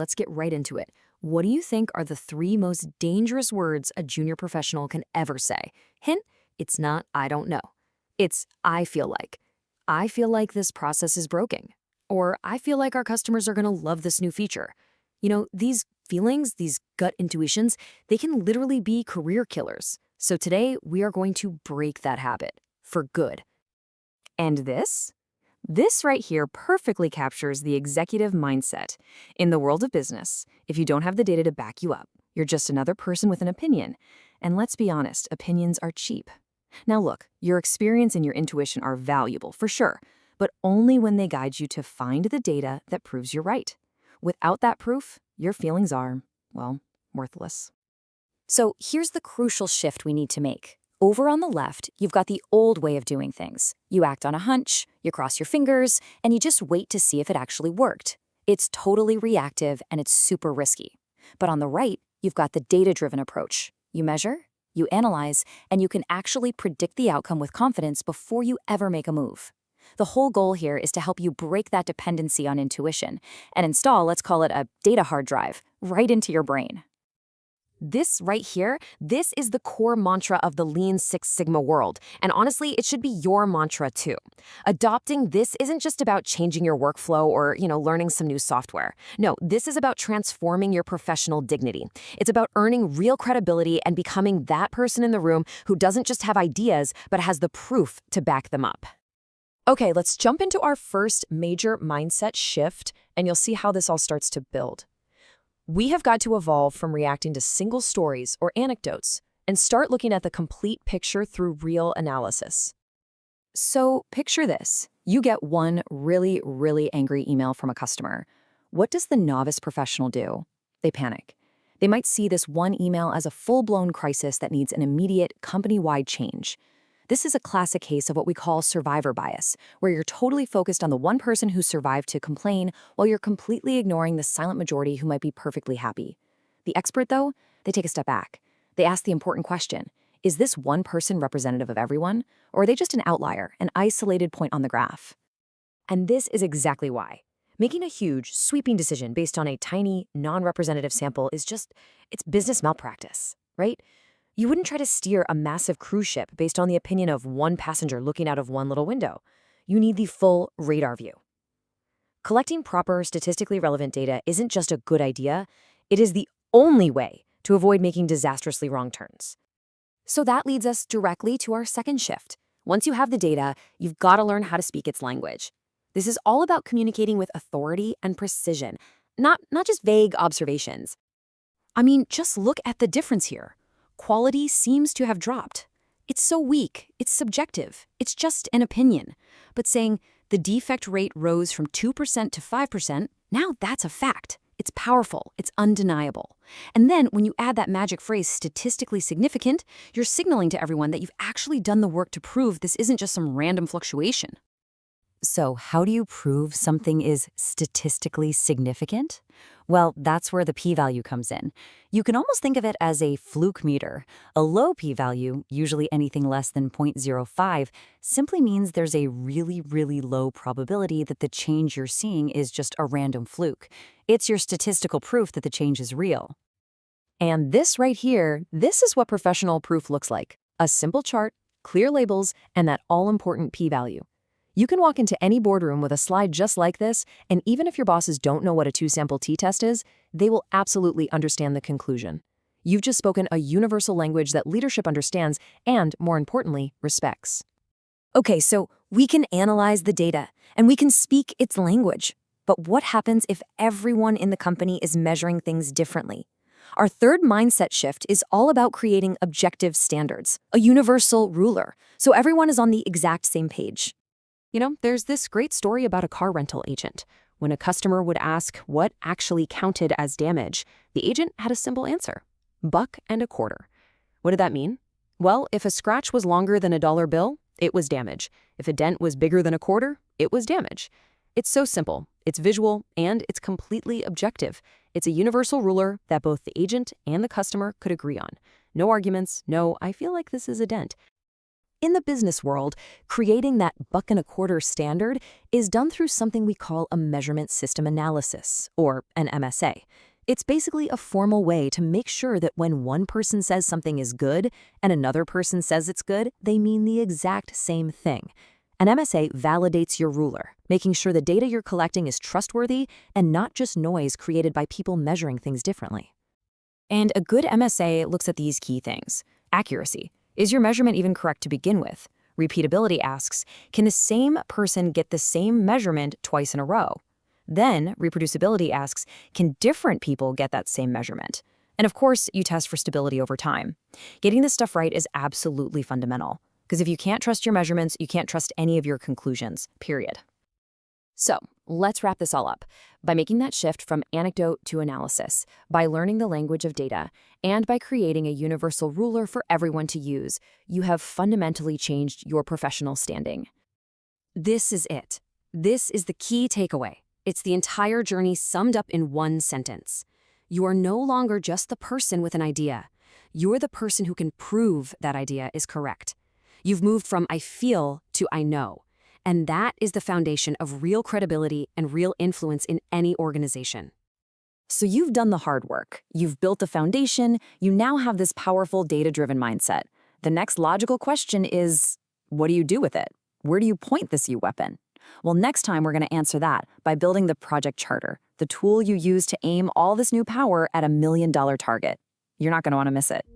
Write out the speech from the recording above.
let's get right into it. What do you think are the 3 most dangerous words a junior professional can ever say? Hint, it's not "I don't know." It's "I feel like." I feel like this process is broken. Or I feel like our customers are gonna love this new feature. These feelings, these gut intuitions, they can literally be career killers. So today, we are going to break that habit for good. And this? This right here perfectly captures the executive mindset. In the world of business, if you don't have the data to back you up, you're just another person with an opinion. And let's be honest, opinions are cheap. Now look, your experience and your intuition are valuable, for sure, but only when they guide you to find the data that proves you're right. Without that proof, your feelings are, well, worthless. So here's the crucial shift we need to make. Over on the left, you've got the old way of doing things. You act on a hunch, you cross your fingers, and you just wait to see if it actually worked. It's totally reactive and it's super risky. But on the right, you've got the data-driven approach. You measure, you analyze, and you can actually predict the outcome with confidence before you ever make a move. The whole goal here is to help you break that dependency on intuition and install, let's call it a data hard drive, right into your brain. This right here, this is the core mantra of the Lean Six Sigma world. And honestly, it should be your mantra too. Adopting this isn't just about changing your workflow or, learning some new software. No, this is about transforming your professional dignity. It's about earning real credibility and becoming that person in the room who doesn't just have ideas, but has the proof to back them up. Okay, let's jump into our first major mindset shift, and you'll see how this all starts to build. We have got to evolve from reacting to single stories or anecdotes and start looking at the complete picture through real analysis. So picture this. You get one really, really angry email from a customer. What does the novice professional do? They panic. They might see this one email as a full-blown crisis that needs an immediate company-wide change. This is a classic case of what we call survivor bias, where you're totally focused on the one person who survived to complain while you're completely ignoring the silent majority who might be perfectly happy. The expert, though, they take a step back. They ask the important question, is this one person representative of everyone, or are they just an outlier, an isolated point on the graph? And this is exactly why. Making a huge, sweeping decision based on a tiny, non-representative sample it's business malpractice, right? You wouldn't try to steer a massive cruise ship based on the opinion of one passenger looking out of one little window. You need the full radar view. Collecting proper, statistically relevant data isn't just a good idea, it is the only way to avoid making disastrously wrong turns. So that leads us directly to our second shift. Once you have the data, you've got to learn how to speak its language. This is all about communicating with authority and precision, not just vague observations. I mean, just look at the difference here. Quality seems to have dropped. It's so weak, it's subjective, it's just an opinion. But saying the defect rate rose from 2% to 5%, now that's a fact. It's powerful, it's undeniable. And then when you add that magic phrase, statistically significant, you're signaling to everyone that you've actually done the work to prove this isn't just some random fluctuation. So how do you prove something is statistically significant? Well, that's where the p-value comes in. You can almost think of it as a fluke meter. A low p-value, usually anything less than 0.05, simply means there's a really, really low probability that the change you're seeing is just a random fluke. It's your statistical proof that the change is real. And this right here, this is what professional proof looks like. A simple chart, clear labels, and that all-important p-value. You can walk into any boardroom with a slide just like this, and even if your bosses don't know what a 2-sample t-test is, they will absolutely understand the conclusion. You've just spoken a universal language that leadership understands and, more importantly, respects. Okay, so we can analyze the data, and we can speak its language. But what happens if everyone in the company is measuring things differently? Our third mindset shift is all about creating objective standards, a universal ruler, so everyone is on the exact same page. There's this great story about a car rental agent. When a customer would ask what actually counted as damage, the agent had a simple answer: $1.25. What did that mean? Well, if a scratch was longer than a dollar bill, it was damage. If a dent was bigger than a quarter, it was damage. It's so simple, it's visual, and it's completely objective. It's a universal ruler that both the agent and the customer could agree on. No arguments, no, I feel like this is a dent. In the business world, creating that buck-and-a-quarter standard is done through something we call a measurement system analysis, or an MSA. It's basically a formal way to make sure that when one person says something is good and another person says it's good, they mean the exact same thing. An MSA validates your ruler, making sure the data you're collecting is trustworthy and not just noise created by people measuring things differently. And a good MSA looks at these key things. Accuracy. Is your measurement even correct to begin with? Repeatability asks, can the same person get the same measurement twice in a row? Then, reproducibility asks, can different people get that same measurement? And of course, you test for stability over time. Getting this stuff right is absolutely fundamental, because if you can't trust your measurements, you can't trust any of your conclusions, period. So, let's wrap this all up by making that shift from anecdote to analysis, by learning the language of data, and by creating a universal ruler for everyone to use. You have fundamentally changed your professional standing. This is it. This is the key takeaway. It's the entire journey summed up in one sentence. You are no longer just the person with an idea. You're the person who can prove that idea is correct. You've moved from I feel to I know. And that is the foundation of real credibility and real influence in any organization. So you've done the hard work. You've built a foundation. You now have this powerful data-driven mindset. The next logical question is, what do you do with it? Where do you point this weapon? Well, next time we're going to answer that by building the Project Charter, the tool you use to aim all this new power at $1 million target. You're not going to want to miss it.